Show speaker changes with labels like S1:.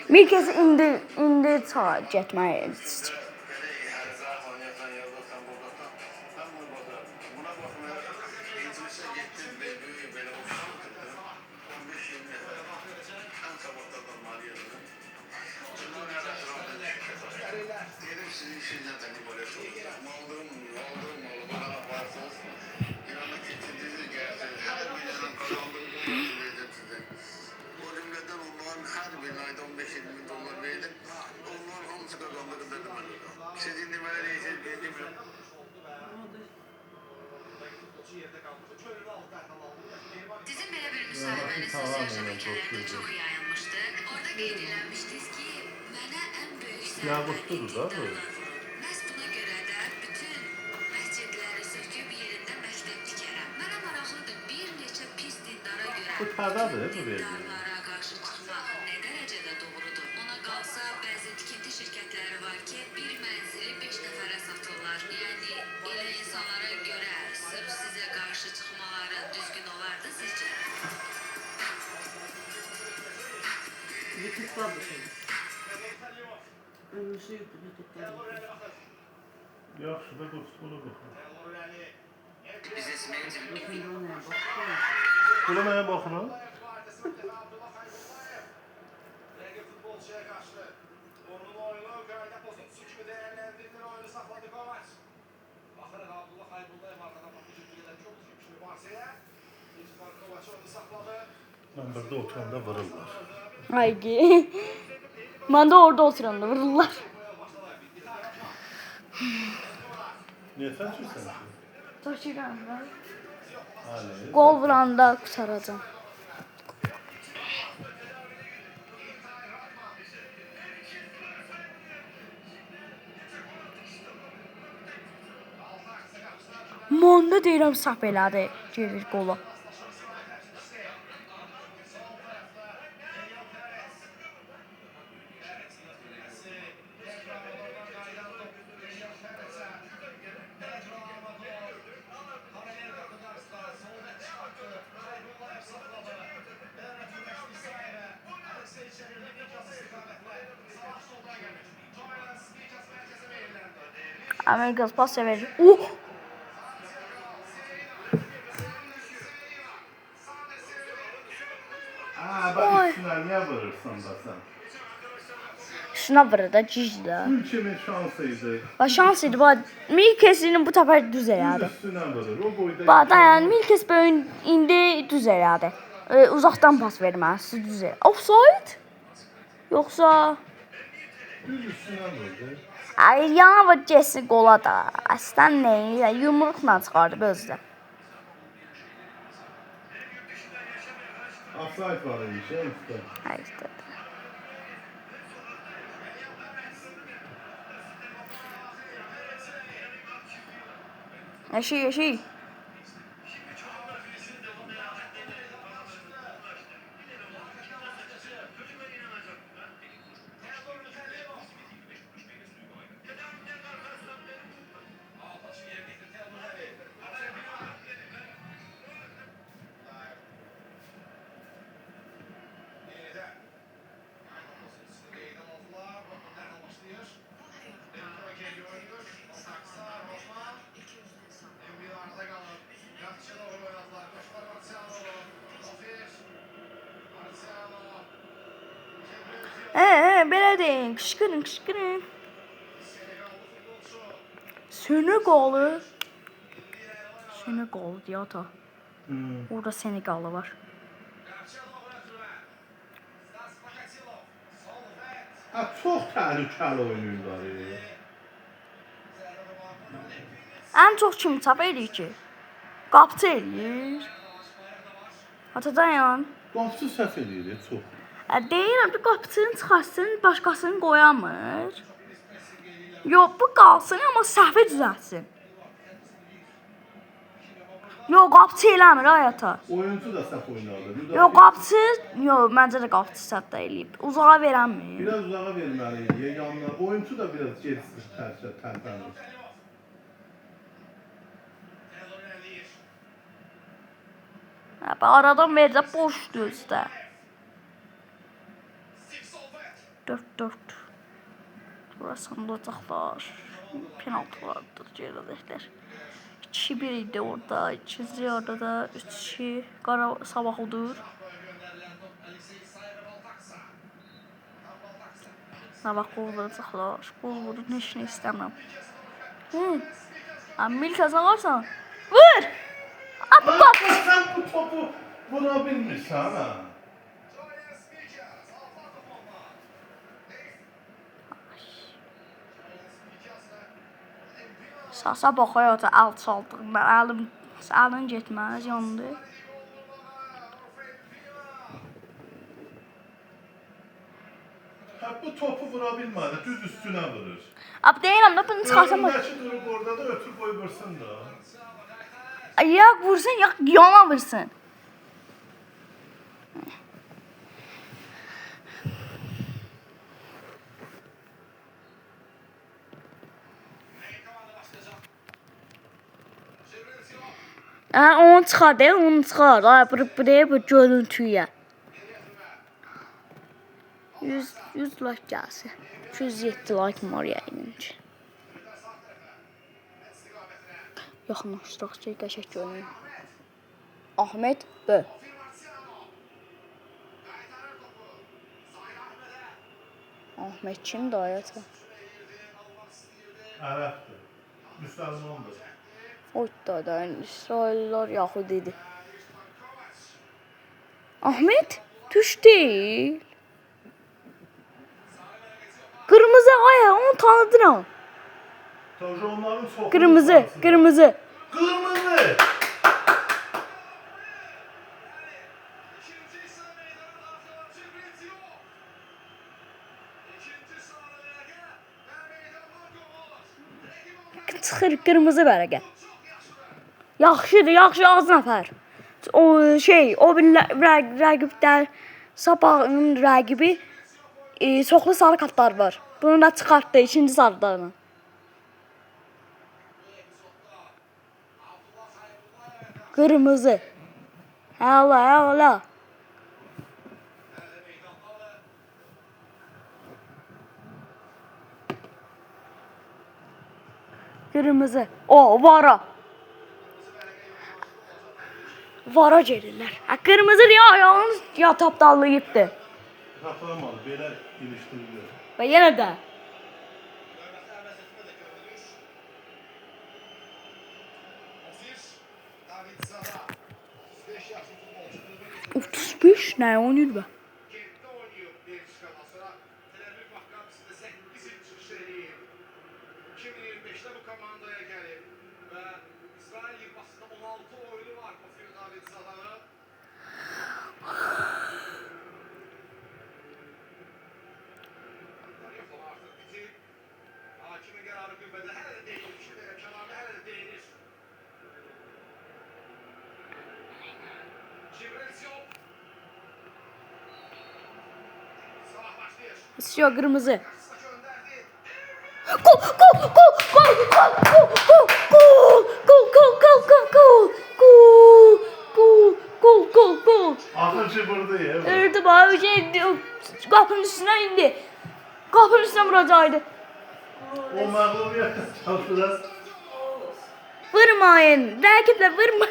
S1: Bir kez indi getməyə.
S2: Sizin belə bir müsahibəniz sosial şəbəkələrdə çox yayılmışdı. Orada qeyd edilmişdiniz ki, mənə ən böyük sərvət dindarlar. Məhz buna görə də bütün məscidləri söküb yerində məktəb tikərəm. Mənə maraqlıdır, bir neçə pis dindara görə dindarlara qarşı çıxmaq nə dərəcədə doğrudur? Ona qalsa, bəzi tikinti şirkətləri var ki, bir mənzili 5 nəfərə satırlar. Yəni, elə insanlara görə sırf sizə qarşı çıxmaları düzgün olardı sizcə?
S3: YouTube'da şey. Ömrüsü YouTube'da.
S4: Yaxşı da dostuna baxın. Buna nəyə baxın? Mən burada oturanda vururlar.
S1: Haydi. Ben de orada oturanda vururlar.
S4: Niyə çəkirsən?
S1: Taşıram ben.
S4: Hani?
S1: Gol vuranda kurtaracağım. Monda deyirəm səhv elədi. Girir qola. Amerikas pas verir.
S4: Bak üstüne niye vurursun da sen?
S1: Şuna vurur da cicdə.
S4: Ülkemin şansıydı.
S1: Şansıydı. Milkes'in bu sefer düz elədi.
S4: Üstüne vurur. O boyda...
S1: Dayan, Milkes böyle indi düz elədi. Uzaqdan pas verməsi düz elədi. Offside? Yoxsa...
S4: Düz üstüne vurdu.
S1: Ay, yana var Jesse qola da. Aslan nə? Yumruqla çıxardı özdə.
S4: Offside var idi şey üstə.
S1: Ay, işte. Yaşay. Belə deyin, qışqırın. Senegalı diye ata. Orada Senegalı var.
S4: Çox təhlükəli oynayırlar.
S1: Ən çox kim çap eləyir ki? Qapçı eləyir. Ata dayan.
S4: Qapçı səhv eləyir çox.
S1: Deyirəm ki, qapçını çıxarsın, başqasını qoyamır. Yox, bu qalsın, amma səhvi düzəltsin. Yox, qapçı eləmir ayata.
S4: Oyuncu da səhv oynadı.
S1: Yox, qapçı, yox, məncə də qapçı səhv eləyib. Uzağa verənmir.
S4: Biraz uzağa verməli idi. Yanına oyuncu da biraz gerisi tərpənir. Aradan verəcək boşdur üstə.
S1: 4-4. Burasında olacaqlar. Penaltılardır gələcəklər. 2-1 idi orada. İkinci yarıda da 3-2 qara sabah odur. Sabah gol vuracaqlar. Gol vurun heç nə istəmirəm. Amil kazanarsan. Vur!
S4: Lan sen bu topu vurabilmişsin ha.
S1: Sasa baxıyor da alçaldığında əlim getməz yandı.
S4: Ha, bu topu vurabilmedi. Düz üstüne vurur.
S1: Abi deyirəm də bunu çıxarsam.
S4: Önündəki durub orada da ötüb qoy vursun da.
S1: Ayak vursun, ya yana vursun. Onu çıxar de, onu çıxar. Ay, bu görüntüyə. 100 like gəlsin. 207 like var yəqin ki. Yaxınlaşdıraq ki, qəşəng görünür. Ahmet B. Ahmet kimdir ayətə?
S4: Ərəbdir. Müslümandır.
S1: Oyda da İsraillər Yahudidir. Ahmet Türk değil. Kırmızı aya onu tanıdıram.
S4: Onların soğuk.
S1: Kırmızı, kırmızı.
S4: Kırmızı.
S1: Çıxır kırmızı bərəqə. Yaxşıdır, yaxşı az nəfər. O o bir rəqiblər Sabahın rəqibi çoxlu sarı kartlar var. Bunu da çıxartdı ikinci sarıdan. Kırmızı. Hala, hala. Kırmızı. O vara. Vara gelirlər. Kırmızı ayağını ya tapdallayıbdı.
S4: Tapılamadı. Belə ilişdiriliyor.
S1: Və yenə də. Otuz beş nə oynayır be? Siyah kırmızı. Gol, gol, gol, gol, gol, gol, gol, gol, gol, gol, gol, gol, gol, gol, gol, gol.
S4: Akıncı burada ya.
S1: Evet abi kapının üstüne indi. Kapının üstüne vuracaktı.
S4: O məğlubiyyət çalışırlar.
S1: Vurmayın. Rakiple vurma.